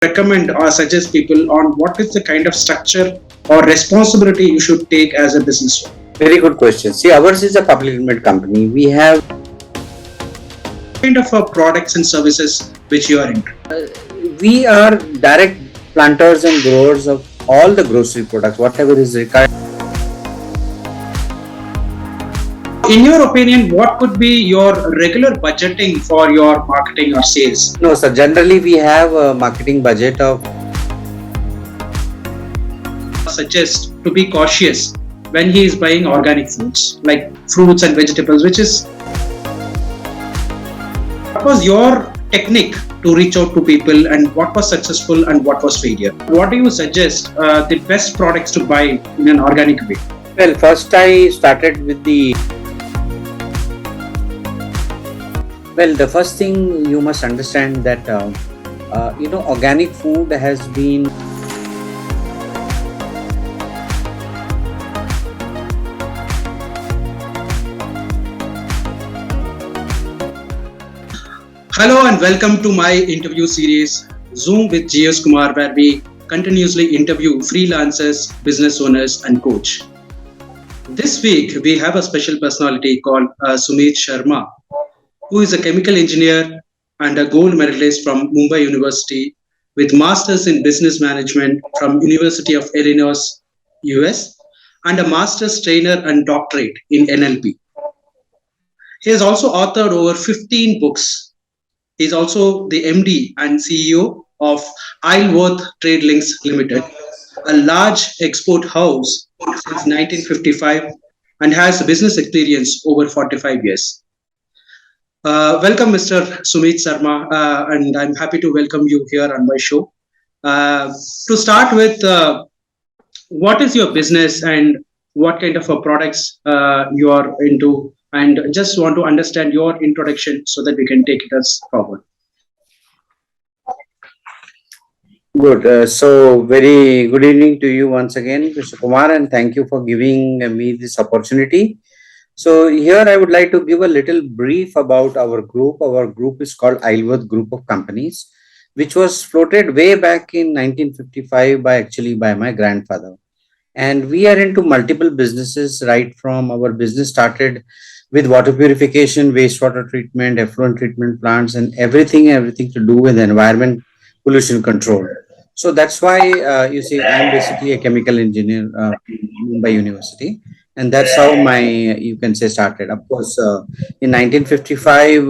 recommend or suggest people on what is the kind of structure or responsibility you should take as a business owner? Very good question. See, ours is a public limited company. We have Kind of products and services which you are into. we are direct planters and growers of all the grocery products, whatever is required. In your opinion, what could be your regular budgeting for your marketing or sales? No, sir. Generally, we have a marketing budget of Suggest to be cautious when he is buying organic foods like fruits and vegetables, which is what was your technique to reach out to people and what was successful and what was failure? What do you suggest the best products to buy in an organic way? well. First, I started with the the first thing you must understand that organic food has been Hello and welcome to my interview series Zoom with Kumar, where we continuously interview freelancers, business owners, and coach. This week we have a special personality called Sumit Sharma, who is a chemical engineer and a gold medalist from Mumbai University with masters in business management from University of Illinois, US, and a master's trainer and doctorate in NLP. He has also authored over 15 books. He is also the MD and CEO of Isleworth Trade Links Limited, a large export house since 1955 and has business experience over 45 years. Welcome, Mr. Sumit Sharma, and I'm happy to welcome you here on my show. To start with, what is your business and what kind of products you are into? And just want to understand your introduction so that we can take it as forward. good. So, very good evening to you once again, Mr. Kumar, and thank you for giving me this opportunity. So, here I would like to give a little brief about our group. Our group is called Isleworth Group of Companies, which was floated way back in 1955 by my grandfather. And we are into multiple businesses. Right from our business started with water purification, wastewater treatment, effluent treatment plants, and everything to do with environment pollution control. So that's why you see, I'm basically a chemical engineer in Mumbai University, and that's how my you can say started. Of course, in 1955,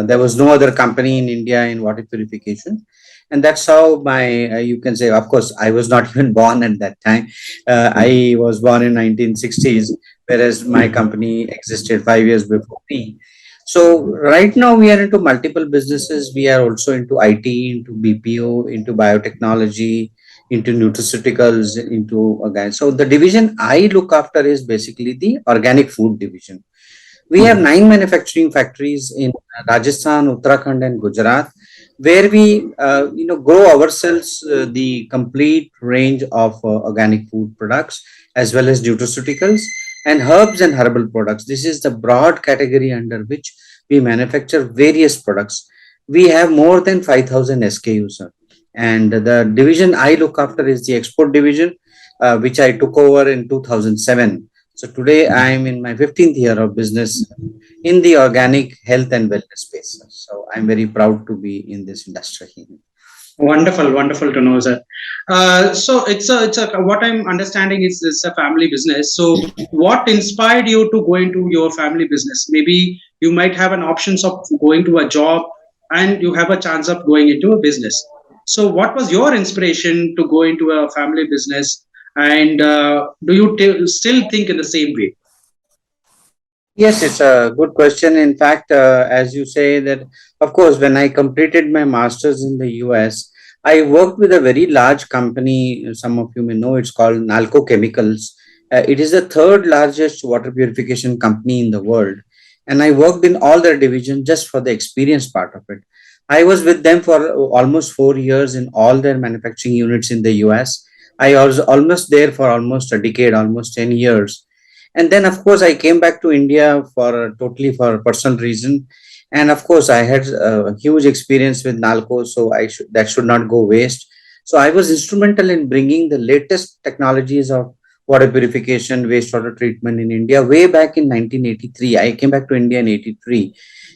there was no other company in India in water purification, and that's how my you can say. Of course, I was not even born at that time. I was born in 1960s, whereas my company existed 5 years before me. So right now we are into multiple businesses. We are also into IT, into BPO, into biotechnology, into nutraceuticals, into organic. So the division I look after is basically the organic food division. We have 9 manufacturing factories in Rajasthan, Uttarakhand, and Gujarat, where we grow ourselves the complete range of organic food products as well as nutraceuticals and herbs and herbal products. This is the broad category under which we manufacture various products. We have more than 5,000 SKUs, sir. And the division I look after is the export division, which I took over in 2007. So today I am in my 15th year of business in the organic health and wellness space. So I'm very proud to be in this industry. Wonderful, wonderful to know, sir. So it's a what I'm understanding is it's a family business. So what inspired you to go into your family business? Maybe you might have an options of going to a job and you have a chance of going into a business. So what was your inspiration to go into a family business? And do you still think in the same way? Yes, it's a good question. In fact, as you say that, of course, when I completed my master's in the US, I worked with a very large company. Some of you may know it's called Nalco Chemicals. It is the third largest water purification company in the world. And I worked in all their division just for the experience part of it. I was with them for almost 4 years in all their manufacturing units in the US. I was almost there for almost a decade, almost 10 years. And then, of course, I came back to India for totally for a personal reason. And of course, I had a huge experience with Nalco, so that should not go waste. So I was instrumental in bringing the latest technologies of water purification, wastewater treatment in India way back in 1983. I came back to India in 83.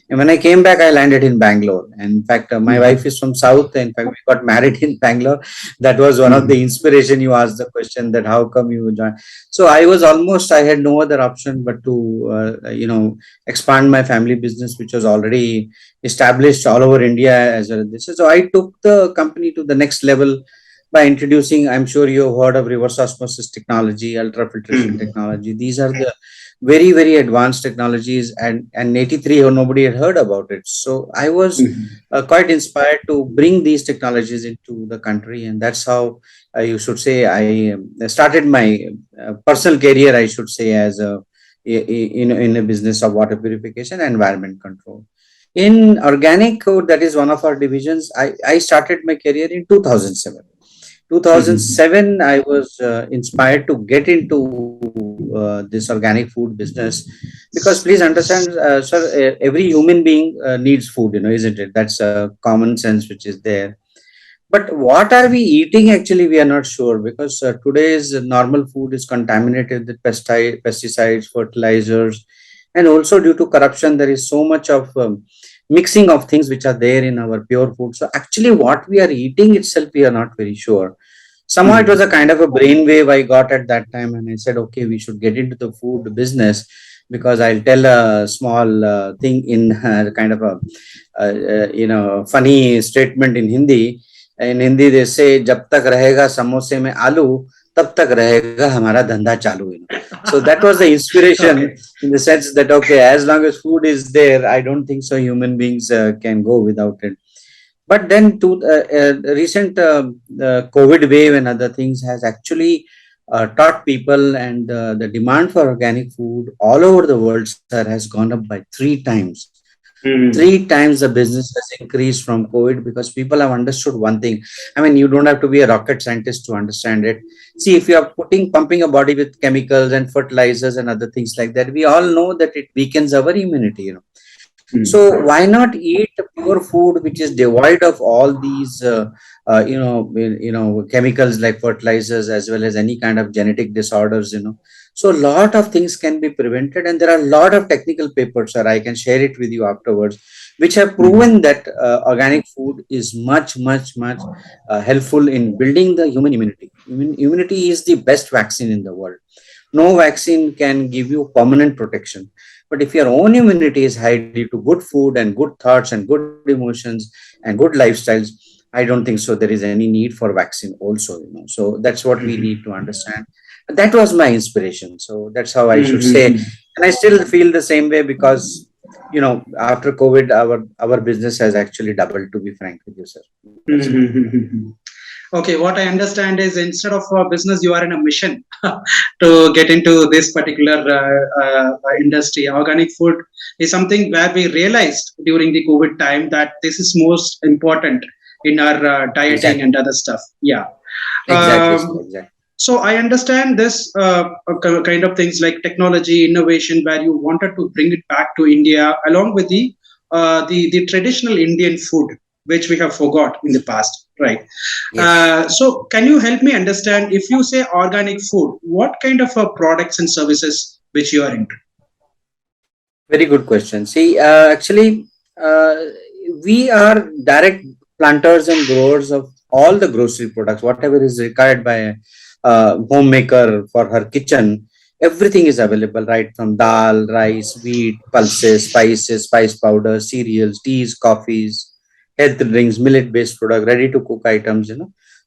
And when I came back, I landed in Bangalore. And in fact, my wife is from South. In fact, we got married in Bangalore. That was one of the inspiration. You asked the question that how come you joined. So I had no other option but to, expand my family business, which was already established all over India as well as this. So I took the company to the next level by introducing, I'm sure you have heard of reverse osmosis technology, ultrafiltration technology. These are the very, very advanced technologies, and 83 or nobody had heard about it. So I was quite inspired to bring these technologies into the country, and that's how you should say I started my personal career, I should say, as in a business of water purification and environment control. In organic code, that is one of our divisions, I started my career in 2007. 2007, I was inspired to get into this organic food business, because please understand, sir, every human being needs food, isn't it? That's a common sense which is there. But what are we eating actually? We are not sure, because today's normal food is contaminated with pesticides, fertilizers, and also due to corruption, there is so much of mixing of things which are there in our pure food. So actually, what we are eating itself, we are not very sure. Somehow it was a kind of a brainwave I got at that time, and I said, okay, we should get into the food business, because I'll tell a small thing in kind of a funny statement in Hindi. In Hindi, they say, "जब तक रहेगा समोसे में आलू, तब तक रहेगा हमारा धंधा चालू." So that was the inspiration, in the sense that okay, as long as food is there, I don't think so human beings can go without it. But then to recent COVID wave and other things has actually taught people, and the demand for organic food all over the world, sir, has gone up by 3 times. 3 times the business has increased from COVID, because people have understood one thing. I mean, you don't have to be a rocket scientist to understand it. See, if you are pumping a body with chemicals and fertilizers and other things like that, we all know that it weakens our immunity. So why not eat pure food which is devoid of all these chemicals like fertilizers, as well as any kind of genetic disorders. So a lot of things can be prevented, and there are a lot of technical papers, sir, I can share it with you afterwards, which have proven that organic food is much, much, much helpful in building the human immunity. Immunity is the best vaccine in the world. No vaccine can give you permanent protection. But if your own immunity is high due to good food and good thoughts and good emotions and good lifestyles, I don't think so there is any need for vaccine also. So that's what we need to understand. That was my inspiration. So that's how I should say. And I still feel the same way, because after COVID, our business has actually doubled, to be frank with you, sir. Okay, what I understand is, instead of a business, you are in a mission to get into this particular industry. Organic food is something where we realized during the COVID time that this is most important in our dieting Exactly. and other stuff. Yeah. Exactly. Exactly. So I understand this kind of things like technology innovation, where you wanted to bring it back to India, along with the traditional Indian food, which we have forgot in the past, right? Yes. So can you help me understand, if you say organic food, what kind of products and services which you are into? Very good question. See, actually, we are direct planters and growers of all the grocery products, whatever is required by a homemaker for her kitchen. Everything is available, right from dal, rice, wheat, pulses, spices, spice powder, cereals, teas, coffees, health drinks, millet-based product, ready-to-cook items.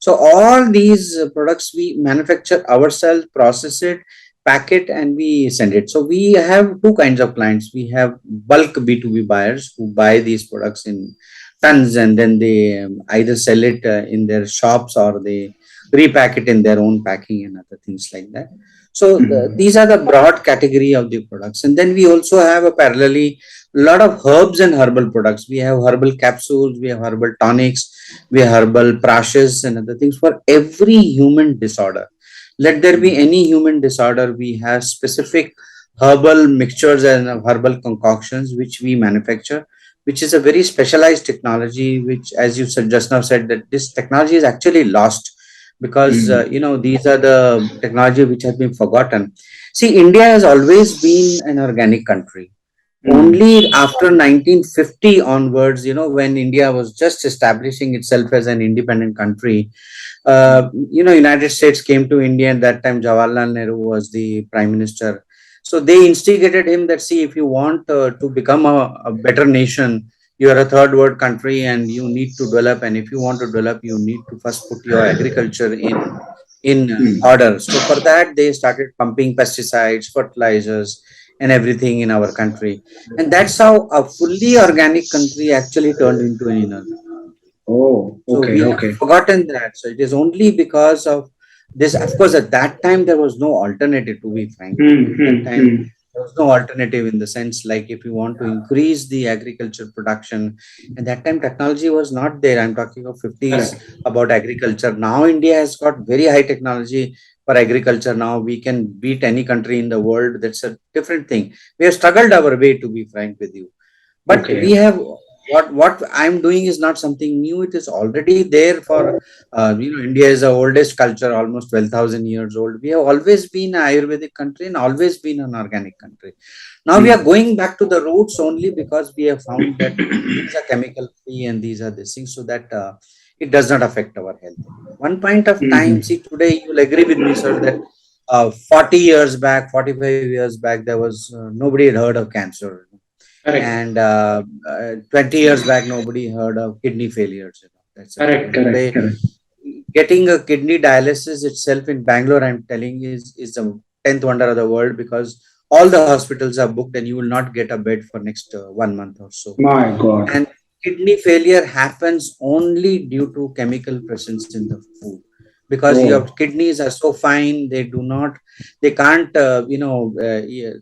So all these products we manufacture ourselves, process it, pack it, and we send it. So we have two kinds of clients. We have bulk B2B buyers who buy these products in tons, and then they either sell it in their shops, or they repack it in their own packing and other things like that. So these are the broad category of the products. And then we also have a parallelly lot of herbs and herbal products. We have herbal capsules, we have herbal tonics, we have herbal prashes and other things for every human disorder. Let there be any human disorder, we have specific herbal mixtures and herbal concoctions which we manufacture which is a very specialized technology, which, as you said just now, said that this technology is actually lost because these are the technology which has been forgotten. See, India has always been an organic country. Only after 1950 onwards, when India was just establishing itself as an independent country, United States came to India. At that time, Jawaharlal Nehru was the prime minister. So they instigated him that, see, if you want to become a better nation, you are a third world country and you need to develop. And if you want to develop, you need to first put your agriculture in order. So for that, they started pumping pesticides, fertilizers, and everything in our country. And that's how a fully organic country actually turned into an inorganic. Oh, So okay, we have okay. forgotten that. So it is only because of this. Of course, at that time there was no alternative. To be frank with you, that time there was no alternative in the sense like if you want to increase the agriculture production, and that time technology was not there. I'm talking of 50s Correct. about agriculture. Now India has got very high technology for agriculture. Now we can beat any country in the world. That's a different thing. We have struggled our way, to be frank with you, but Okay. we have what I'm doing is not something new. It is already there for India is the oldest culture, almost 12,000 years old. We have always been an Ayurvedic country and always been an organic country. Now we are going back to the roots only because we have found that these are chemical free and these are this thing, so that it does not affect our health. One point of time, see, today you'll agree with me, sir, that 40 years back, 45 years back, there was nobody had heard of cancer, Correct. and 20 years back nobody heard of kidney failures. That's the thing. Correct. And Correct. today, Correct. getting a kidney dialysis itself in Bangalore, I'm telling you, is the 10th wonder of the world, because all the hospitals are booked and you will not get a bed for next 1 month or so. My God. And kidney failure happens only due to chemical presence in the food, because your Oh. kidneys are so fine, they can't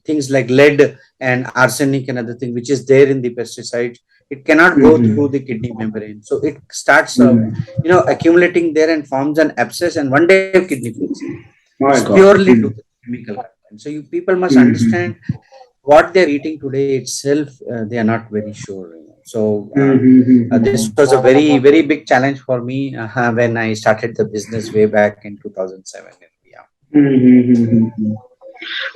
things like lead and arsenic and other thing which is there in the pesticides, it cannot go through the kidney membrane, so it starts accumulating there and forms an abscess, and one day kidney fails. It's My God. purely due to chemical content. So you people must understand what they're eating today itself, they are not very sure. So this was a very, very big challenge for me when I started the business way back in 2007. Yeah.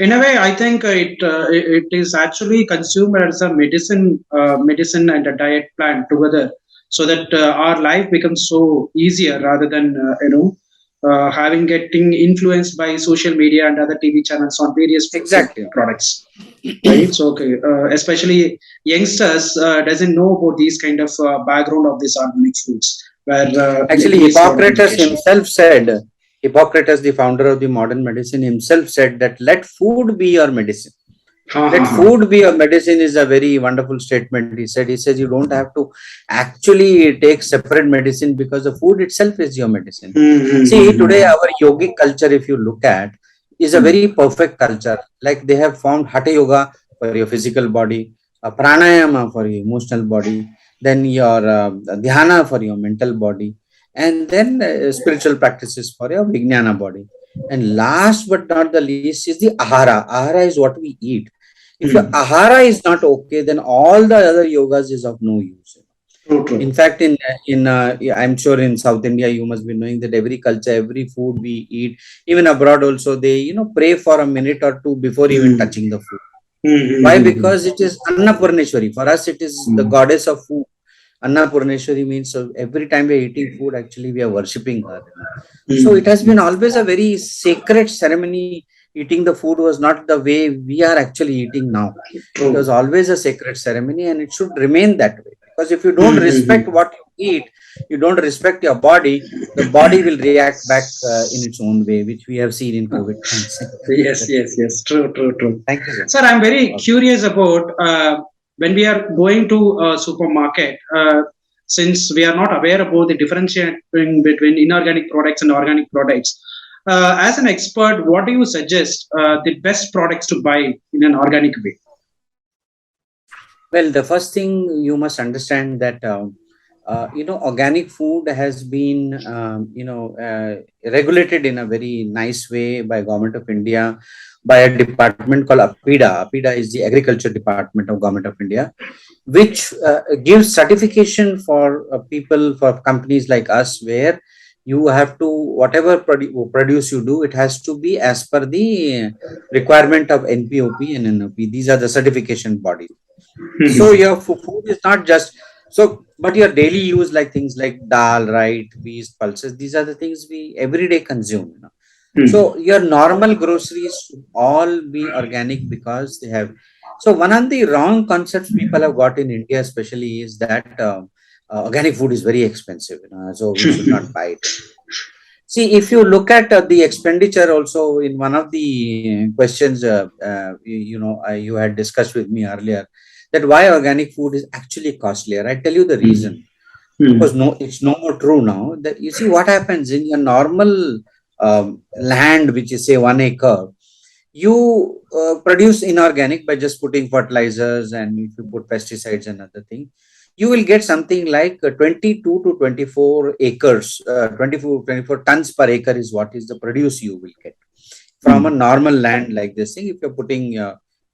In a way, I think it is actually consumed as a medicine and a diet plan together, so that our life becomes so easier rather than having getting influenced by social media and other TV channels on various food Exactly. products. Right. So okay, especially youngsters doesn't know about these kind of background of these organic foods where Actually, needs a lot of education. Hippocrates, the founder of the modern medicine, himself said that let food be your medicine. Ha ha Let ha. food be your medicine is a very wonderful statement. He says you don't have to actually take separate medicine because the food itself is your medicine. See, today our yogic culture, if you look at, is a very perfect culture. Like they have formed Hatha Yoga for your physical body, pranayama for your emotional body, then your dhyana for your mental body, and then spiritual practices for your vijnana body. And last but not the least is the ahara. Ahara is what we eat. If your ahara is not okay, then all the other yogas is of no use. True, true. In fact, yeah, I'm sure in South India you must be knowing that every culture, every food we eat, even abroad also, they pray for a minute or two before even touching the food. Why? Because it is Annapurneshwari. For us, it is the goddess of food. Annapurneshwari means, so every time we are eating food, actually we are worshipping her. So it has been always a very sacred ceremony. Eating the food was not the way we are actually eating now. It was always a sacred ceremony, and it should remain that way. Because if you don't respect what you eat, you don't respect your body, the body will react back in its own way, which we have seen in COVID times. Yes, yes, yes. True, true, true. Thank you, sir. Sir, I'm very curious about when we are going to a supermarket, since we are not aware about the differentiating between inorganic products and organic products. As an expert, what do you suggest the best products to buy in an organic way? Well, the first thing you must understand that organic food has been regulated in a very nice way by Government of India, by a department called APIDA. APIDA is the Agriculture Department of Government of India, which gives certification for people, for companies like us, where you have to, whatever produce you do, it has to be as per the requirement of NPOP and NOP. These are the certification bodies. So Mhm. your food is not just so, but your daily use, like things like dal, right, wheat, pulses, these are the things we everyday consume, you know. Mhm. So your normal groceries should all be organic, because they have. So one of the wrong concepts people have got in India, especially, is that organic food is very expensive, you know, so we should not buy it. See, if you look at the expenditure also in one of the questions, you had discussed with me earlier, that why organic food is actually costlier. I tell you the Mhm. reason. Of course, Mhm. no, it's no more true now. That you see what happens in your normal land, which is say 1 acre, you produce inorganic by just putting fertilizers, and if you put pesticides and other thing, you will get something like 22 to 24 acres, 24 tons per acre is what is the produce you will get from a Mhm. normal land like this thing. If you're putting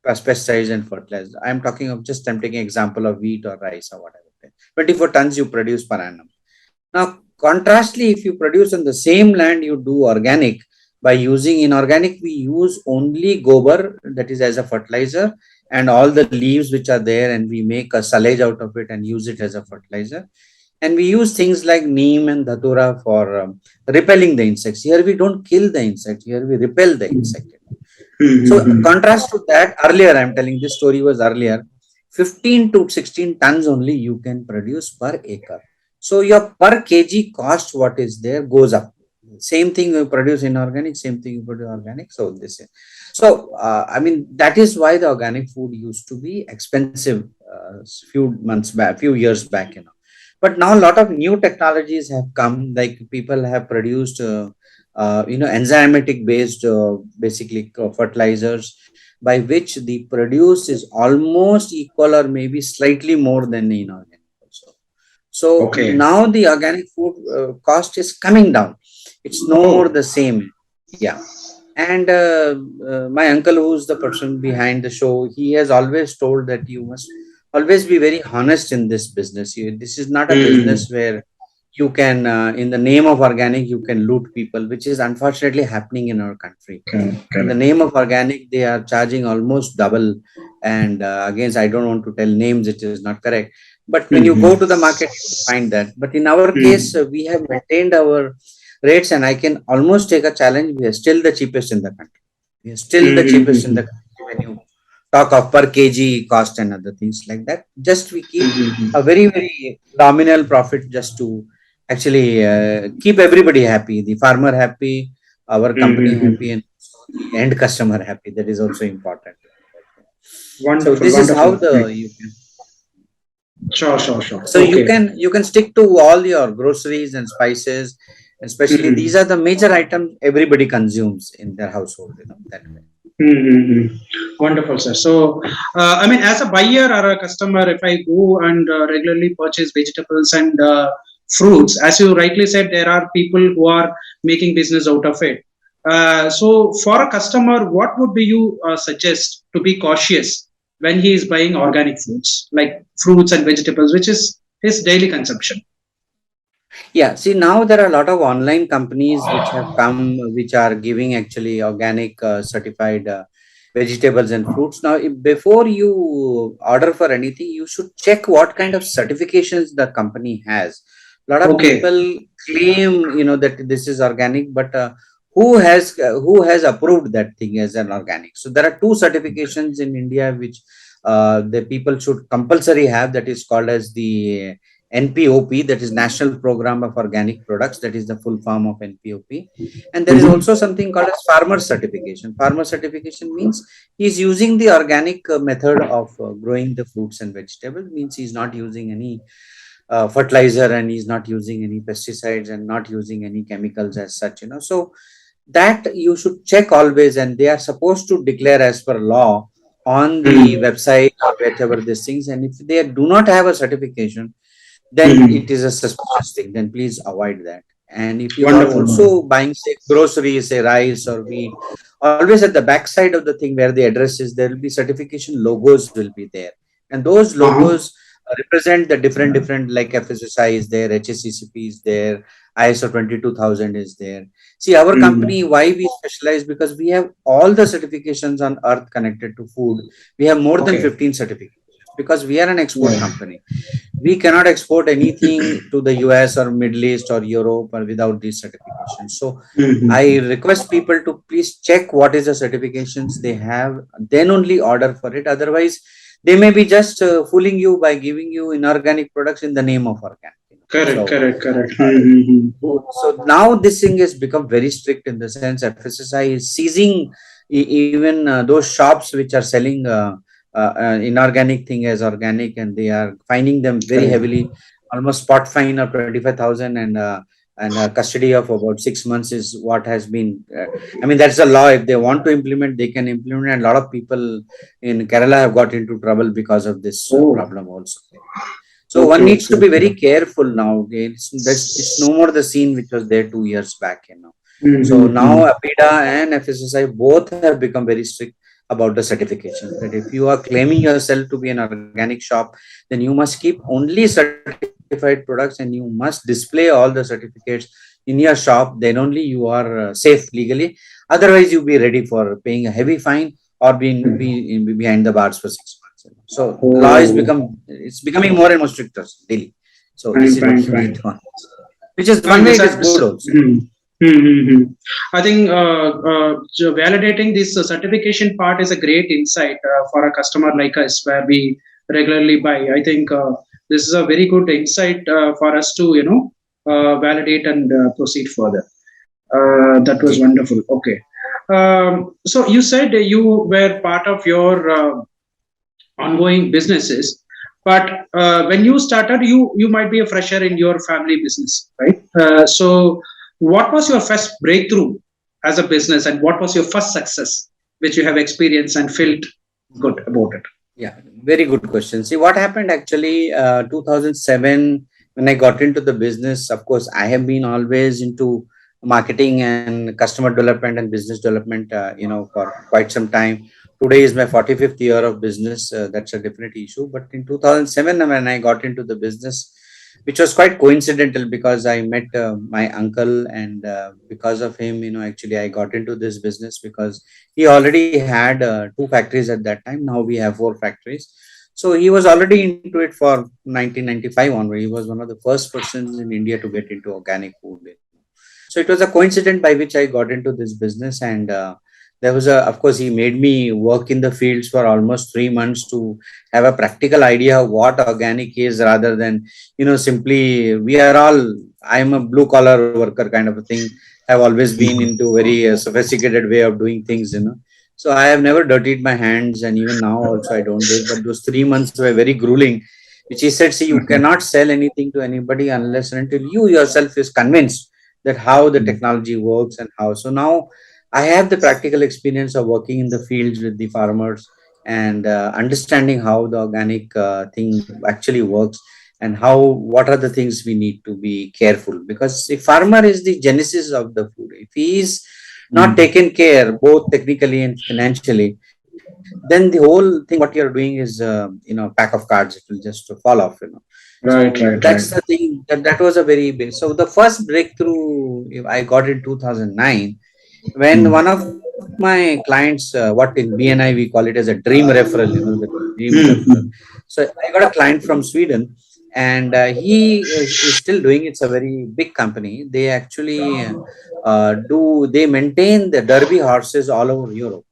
pesticides and fertilizers, I'm taking example of wheat or rice or whatever, 24 tons you produce per annum. Now, contrastly, if you produce on the same land, you do organic. By using inorganic, we use only gobar, that is as a fertilizer, and all the leaves which are there, and we make a silage out of it and use it as a fertilizer. And we use things like neem and dhatura for repelling the insects. Here we don't kill the insect, here we repel the insect. So, Mhm. contrast to that, earlier, I'm telling this story was earlier, 15 to 16 tons only you can produce per acre. So, your per kg cost, what is there, goes up. Same thing you produce inorganic, same thing you produce organic. So, this is so, I mean, that is why the organic food used to be expensive few months back, few years back, you know. But now a lot of new technologies have come, like people have produced. Enzymatic based basically fertilizers, by which the produce is almost equal or maybe slightly more than the inorganic also. So Okay. now the organic food cost is coming down. It's no more Oh. the same. Yeah. And my uncle, who's the person behind the show, he has always told that you must always be very honest in this business. This is not a Mhm. business where you can, in the name of organic, you can loot people, which is unfortunately happening in our country. Correct. In the Correct. name of organic, they are charging almost double. And again, I don't want to tell names, it is not correct. But when you go Mhm. to the market, you will find that. But in our case, Mhm. we have maintained our rates, and I can almost take a challenge. We are still the cheapest in the country. We are still the cheapest in the Mhm. country when you talk of per kg cost and other things like that. Just we keep Mhm. a very, very nominal profit just to actually keep everybody happy, the farmer happy, our company happy, Mhm. and the end customer happy. That is also important. So Wonderful. this is how Wonderful. the you can. Sure. Sure. Sure. So you Okay. can stick to all your groceries and spices, especially these Mhm. are the major items everybody consumes in their household. You know that way. Mm-hmm. Wonderful, sir. So, I mean, as a buyer or a customer, if I go and regularly purchase vegetables and fruits, as you rightly said, there are people who are making business out of it. So, for a customer, what would be you suggest to be cautious when he is buying organic foods like fruits and vegetables, which is his daily consumption? Yeah, see, now there are a lot of online companies which have come, which are giving actually organic certified vegetables and fruits. Now, before you order for anything, you should check what kind of certifications the company has. A lot of Okay. people claim, that this is organic, but who has approved that thing as an organic? So there are two certifications in India which the people should compulsory have. That is called as the NPOP, that is National Program of Organic Products, that is the full form of NPOP. And there is Mm-hmm. also something called as farmer certification. Farmer certification means he is using the organic method of growing the fruits and vegetables, means he's not using any fertilizer, and he's not using any pesticides and not using any chemicals as such. So that you should check always, and they are supposed to declare as per law on the Mm-hmm. website or whatever these things. And if they do not have a certification, then it Mm-hmm. is a suspicious thing. Then please avoid that. And if you are Wonderful. also buying, say, groceries, say rice or wheat, always at the back side of the thing where the address is, there will be certification logos will be there. And those Uh-huh. logos represent the different like FSSI is there, HACCP is there, ISO 22000 is there. See, our Mm. company, why we specialize, because we have all the certifications on earth connected to food. We have more than Okay. 15 certifications because we are an export Yeah. company. We cannot export anything to the US or Middle East or Europe or without these certifications. So I Mm-hmm. request people to please check what is the certifications they have, then only order for it. Otherwise, they may be just fooling you by giving you inorganic products in the name of organic. Correct, So, correct, correct. uh, Mm-hmm. so now this thing has become very strict in the sense FSSI is seizing even those shops which are selling inorganic thing as organic, and they are fining them very Correct. heavily, almost spot fine of 25,000, and custody of about 6 months is what has been. I mean, that's the law. If they want to implement, they can implement. And a lot of people in Kerala have got into trouble because of this Oh, problem also. So one okay, needs okay, to be very okay. careful now. It's no more the scene which was there 2 years back. So Mm-hmm. now APIDA and FSSI both have become very strict about the certification. That if you are claiming yourself to be an organic shop, then you must keep only certified products and you must display all the certificates in your shop. Then only you are safe legally. Otherwise, you'll be ready for paying a heavy fine or being behind the bars for 6 months. So the law is Oh, becoming more and more stricter daily. So fine, this is fine, what we need fine. to understand. Which is one Fine. way it is good also. I think validating this certification part is a great insight for a customer like us, where we regularly buy. I think this is a very good insight for us to, validate and proceed further. That was Ji. wonderful. Okay. So you said you were part of your ongoing businesses, but when you started, you might be a fresher in your family business, right? So what was your first breakthrough as a business, and what was your first success which you have experienced and felt good about it? Yeah, very good question. See, what happened actually, 2007, when I got into the business, of course, I have been always into marketing and customer development and business development, for quite some time. Today is my 45th year of business. That's a different issue. But in 2007, when I got into the business, which was quite coincidental because I met my uncle, and because of him, actually, I got into this business because he already had two factories at that time. Now we have four factories. So he was already into it for 1995 onward. He was one of the first persons in India to get into organic food. So it was a coincidence by which I got into this business, and there was of course, he made me work in the fields for almost 3 months to have a practical idea of what organic is, rather than, simply we are all. I'm a blue collar worker kind of a thing. I've always been into very sophisticated way of doing things. So I have never dirtied my hands, and even now also I don't do it. But those 3 months were very grueling, which he said, see, you cannot sell anything to anybody unless and until you yourself is convinced that how the technology works and how. So now I have the practical experience of working in the fields with the farmers, and understanding how the organic thing actually works, and how what are the things we need to be careful, because the farmer is the genesis of the food. If he is not taken care both technically and financially, then the whole thing what you're doing is pack of cards, it will just fall off. Right, So right, right. that's the thing, that was a very big. So the first breakthrough I got in 2009, when one of my clients, what in BNI we call it as a dream referral, the dream referral. So I got a client from Sweden, and he is still doing. It's a very big company. They actually they maintain the Derby horses all over Europe.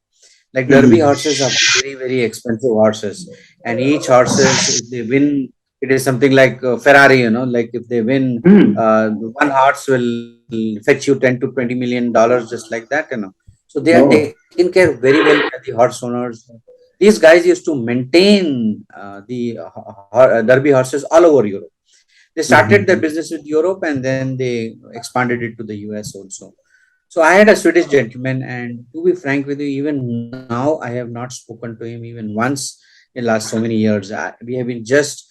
Like Derby horses are very, very expensive horses, and each horses, if they win, it is something like Ferrari. Like if they win, Hmm. one horse will fetch you 10 to 20 million dollars just like that. So they are taken Oh. care very well by the horse owners. These guys used to maintain the Derby horses all over Europe. They started their Mhm. business with Europe, and then they expanded it to the US also. So I had a Swedish gentleman, and to be frank with you, even now I have not spoken to him even once in last so many years. We have been just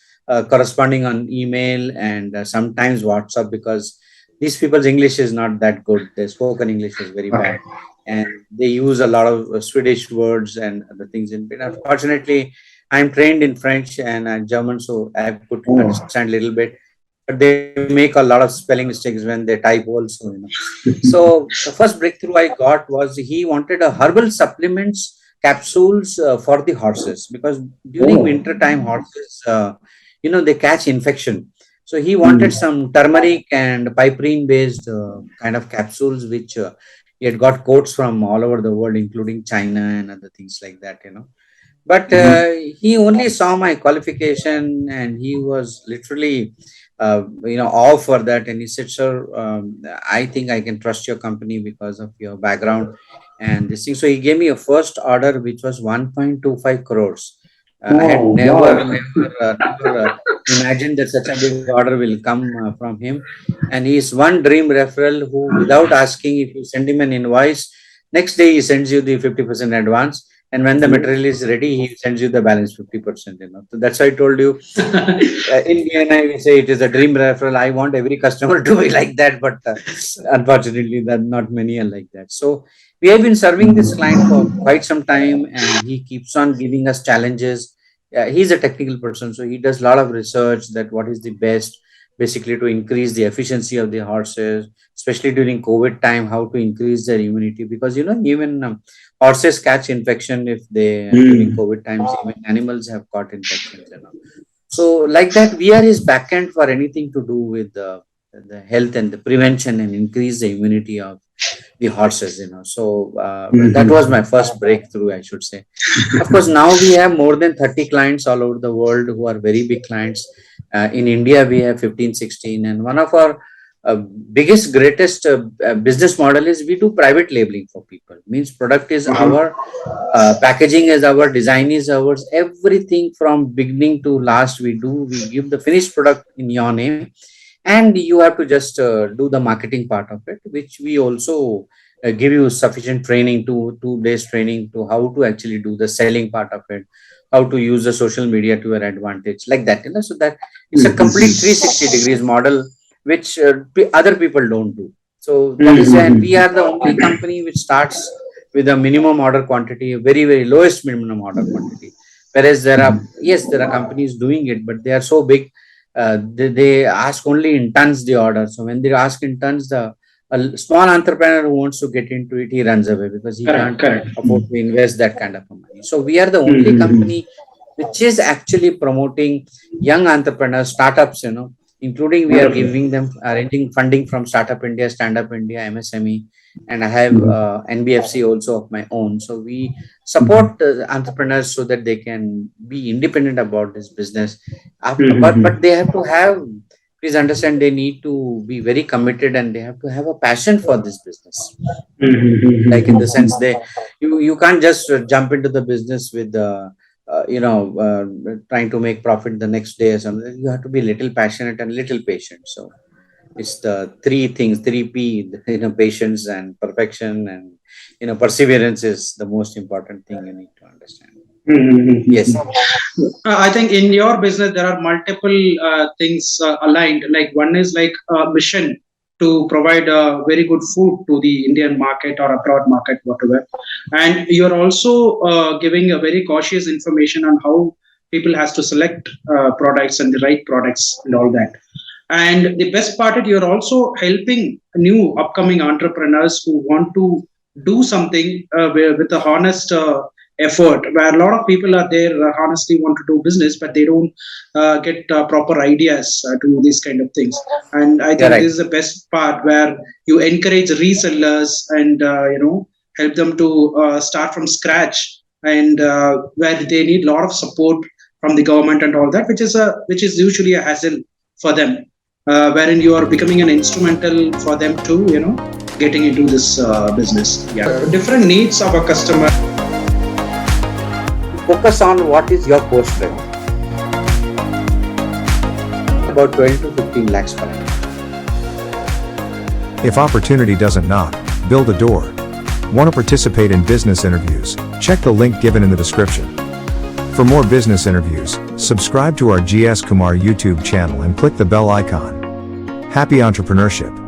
corresponding on email, and sometimes WhatsApp, because these people's English is not that good. Their spoken English is very Okay. bad, and they use a lot of Swedish words and other things in it. Unfortunately, I'm trained in French and German, so I could understand a little bit. But they make a lot of spelling mistakes when they type also, So the first breakthrough I got was he wanted a herbal supplements capsules for the horses, because during winter time horses, they catch infection. So he wanted some turmeric and piperine based kind of capsules, which he had got quotes from all over the world, including China and other things like that. But he only saw my qualification and he was literally, all for that. And he said, "Sir, I think I can trust your company because of your background and this thing." So he gave me a first order, which was 1.25 crores. I had never imagined that such a big order will come from him. And he is one dream referral who, without asking, if you send him an invoice, next day he sends you the 50% advance, and when the material is ready, he sends you the balance 50%. So that's why I told you. In BNI, we say it is a dream referral. I want every customer to be like that, but unfortunately, that not many are like that. So we have been serving this client for quite some time, and he keeps on giving us challenges. He's a technical person, so he does a lot of research that what is the best, basically to increase the efficiency of the horses, especially during COVID time, how to increase their immunity, because even horses catch infection if they during COVID times, even animals have got infections. So like that, we are his backend for anything to do with the health and the prevention and increase the immunity of the horses. So that was my first breakthrough, I should say. Of course, now we have more than 30 clients all over the world who are very big clients. In India, we have 15, 16, and one of our biggest, greatest business model is we do private labeling for people. Means product is our, packaging is our, design is ours, everything from beginning to last we do. We give the finished product in your name, and you have to just do the marketing part of it, which we also give you sufficient training, 2 days training to how to actually do the selling part of it, how to use the social media to your advantage, like that. So that it's a complete 360 degrees model, which other people don't do. So that is, and we are the only company which starts with a minimum order quantity, a very, very lowest minimum order quantity. Whereas there are companies doing it, but they are so big, they ask only in tons the order. So when they ask in tons, a small entrepreneur who wants to get into it, he runs away because he can't afford to invest that kind of money. So we are the only company which is actually promoting young entrepreneurs, startups, including we are giving them, arranging funding from Startup India, Stand Up India, MSME, and I have NBFC also of my own. So we support entrepreneurs so that they can be independent about this business. But they have to have, please understand, they need to be very committed and they have to have a passion for this business. Like in the sense you can't just jump into the business with trying to make profit the next day or something. You have to be a little passionate and a little patient. So it's the 3P, patience and perfection, and perseverance is the most important thing you need to understand. Yes. I think in your business there are multiple things aligned. Like one is like a mission to provide very good food to the Indian market or abroad market, whatever. And you're also giving a very cautious information on how people has to select products and the right products and all that. And the best part is you're also helping new upcoming entrepreneurs who want to do something with a honest effort, where a lot of people are there honestly want to do business, but they don't get proper ideas to these kind of things. And I think this is the best part, where you encourage resellers and help them to start from scratch, and where they need a lot of support from the government and all that, which is usually a hassle for them, wherein you are becoming an instrumental for them to getting into this business. Different needs of a customer. Focus on what is your core strength. About 12 to 15 lakhs per annum. If opportunity doesn't knock, build a door. Want to participate in business interviews? Check the link given in the description. For more business interviews, subscribe to our GS Kumar YouTube channel and click the bell icon. Happy entrepreneurship!